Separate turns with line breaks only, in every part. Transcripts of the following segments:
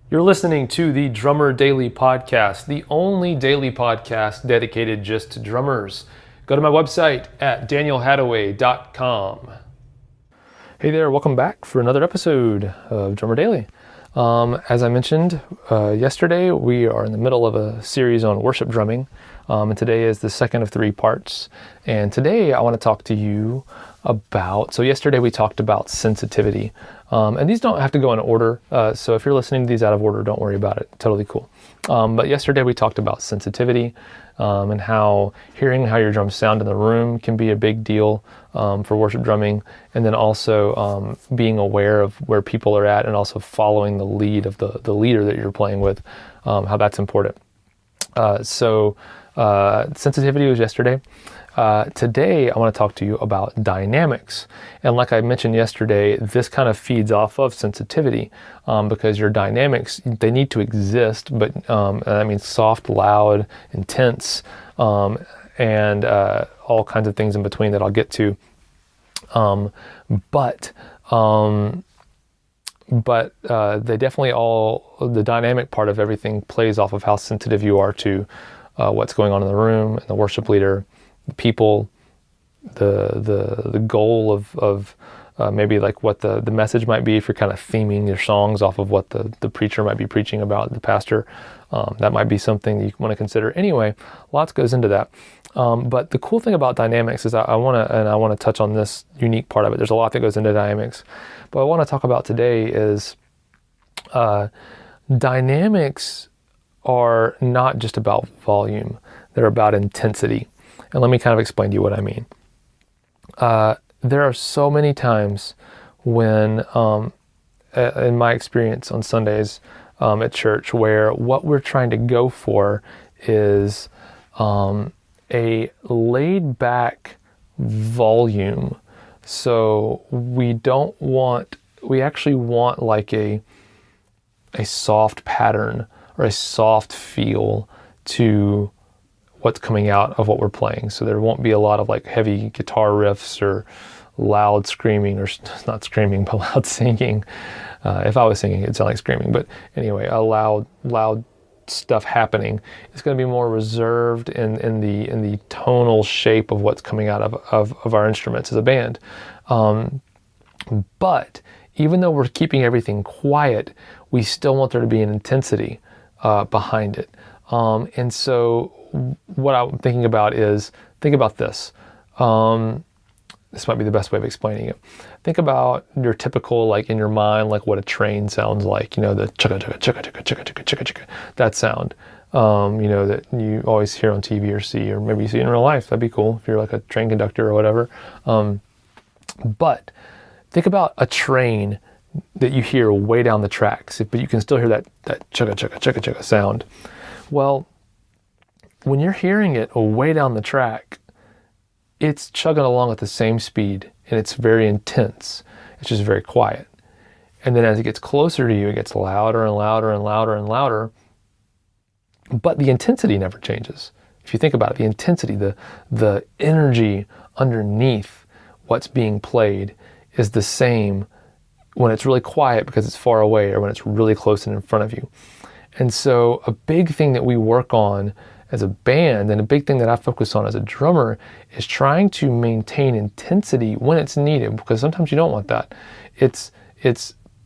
You're listening to the Drummer Daily Podcast, the only daily podcast dedicated just to drummers. Go to my website at danielhadaway.com. Hey there, welcome back for another episode of Drummer Daily. As I mentioned yesterday, we are in the middle of a series on worship drumming, and today is the second of 3 parts. And today I want to talk to you about, so yesterday we talked about sensitivity, and these don't have to go in order, so if you're listening to these out of order, don't worry about it, totally cool. But yesterday we talked about sensitivity, and how hearing how your drums sound in the room can be a big deal for worship drumming, and then also being aware of where people are at and also following the lead of the leader that you're playing with, how that's important. So sensitivity was yesterday. Today, I want to talk to you about dynamics. And like I mentioned yesterday, this kind of feeds off of sensitivity because your dynamics, they need to exist, but that means soft, loud, intense, and all kinds of things in between that I'll get to. But they definitely the dynamic part of everything plays off of how sensitive you are to what's going on in the room, and the worship leader, the people, the goal of maybe like what the message might be if you're kind of theming your songs off of what the preacher might be preaching about, the pastor. That might be something that you want to consider. Anyway, lots goes into that. But the cool thing about dynamics is I want to touch on this unique part of it. There's a lot that goes into dynamics. But what I want to talk about today is dynamics are not just about volume. They're about intensity. And let me kind of explain to you what I mean. There are so many times when, in my experience on Sundays at church, where what we're trying to go for is a laid-back volume. So we actually want like a soft pattern or a soft feel to what's coming out of what we're playing. So there won't be a lot of like heavy guitar riffs or loud screaming, or not screaming, but loud singing. If I was singing, it'd sound like screaming. But anyway, a loud stuff happening. It's going to be more reserved in the tonal shape of what's coming out of our instruments as a band. But even though we're keeping everything quiet, we still want there to be an intensity behind it. And so what I'm thinking about is, think about this. This might be the best way of explaining it. Think about your typical, like in your mind, like what a train sounds like, the chugga chugga chugga chugga chugga chugga chugga chugga, that sound, that you always hear on TV or see, or maybe you see in real life. That'd be cool if you're like a train conductor or whatever. But think about a train that you hear way down the tracks, but you can still hear that chugga chugga chugga chugga sound. Well, when you're hearing it way down the track, it's chugging along at the same speed, and it's very intense. It's just very quiet. And then as it gets closer to you, it gets louder and louder and louder and louder. But the intensity never changes. If you think about it, the intensity, the energy underneath what's being played is the same when it's really quiet because it's far away, or when it's really close and in front of you. And so a big thing that we work on as a band, and a big thing that I focus on as a drummer, is trying to maintain intensity when it's needed, because sometimes you don't want that. It's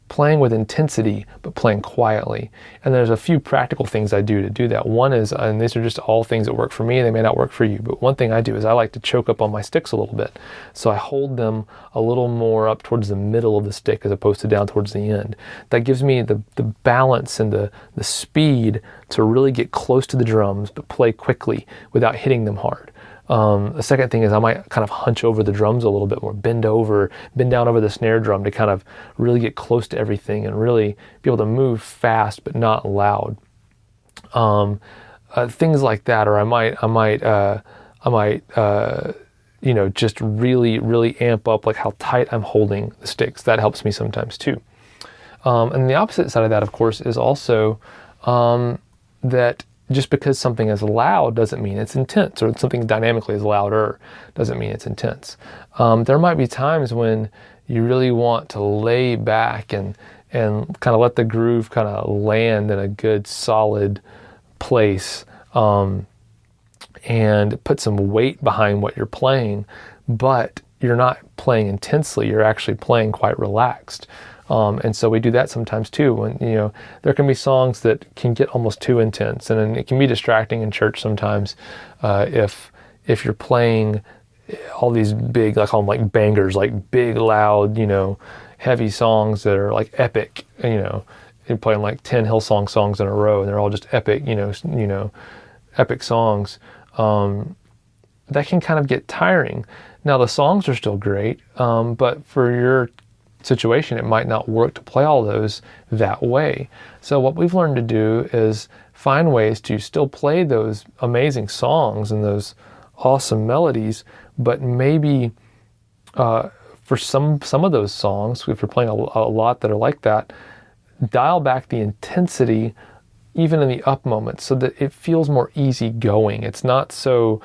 playing with intensity, but playing quietly. And there's a few practical things I do to do that. One is, and these are just all things that work for me, they may not work for you, but one thing I do is I like to choke up on my sticks a little bit. So I hold them a little more up towards the middle of the stick as opposed to down towards the end. That gives me the balance and the speed to really get close to the drums, but play quickly without hitting them hard. The second thing is I might kind of hunch over the drums a little bit more, bend down over the snare drum to kind of really get close to everything and really be able to move fast but not loud. Things like that, or I might just really, really amp up like how tight I'm holding the sticks. That helps me sometimes too. And the opposite side of that, of course, is also that just because something is loud doesn't mean it's intense, or something dynamically is louder doesn't mean it's intense. There might be times when you really want to lay back and and kind of let the groove kind of land in a good solid place, and put some weight behind what you're playing, but you're not playing intensely. You're actually playing quite relaxed. And so we do that sometimes too, when, there can be songs that can get almost too intense, and it can be distracting in church sometimes, if you're playing all these big, I call them like bangers, like big, loud, heavy songs that are like epic, you're playing like 10 Hillsong songs in a row, and they're all just epic, epic songs. That can kind of get tiring. Now the songs are still great, but for your situation, it might not work to play all those that way. So what we've learned to do is find ways to still play those amazing songs and those awesome melodies, but maybe for some of those songs, if we're playing a lot that are like that, dial back the intensity even in the up moments so that it feels more easygoing. It's not so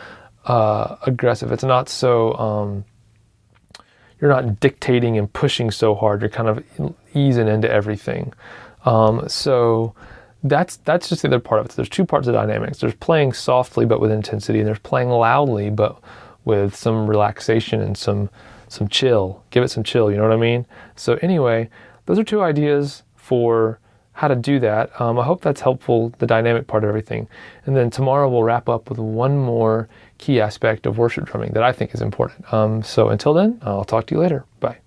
aggressive. It's not so you're not dictating and pushing so hard. You're kind of easing into everything. So that's just the other part of it. So there's two parts of dynamics. There's playing softly but with intensity, and there's playing loudly but with some relaxation and some chill. Give it some chill, you know what I mean? So anyway, those are two ideas for how to do that. I hope that's helpful, the dynamic part of everything. And then tomorrow we'll wrap up with one more key aspect of worship drumming that I think is important. So until then, I'll talk to you later. Bye.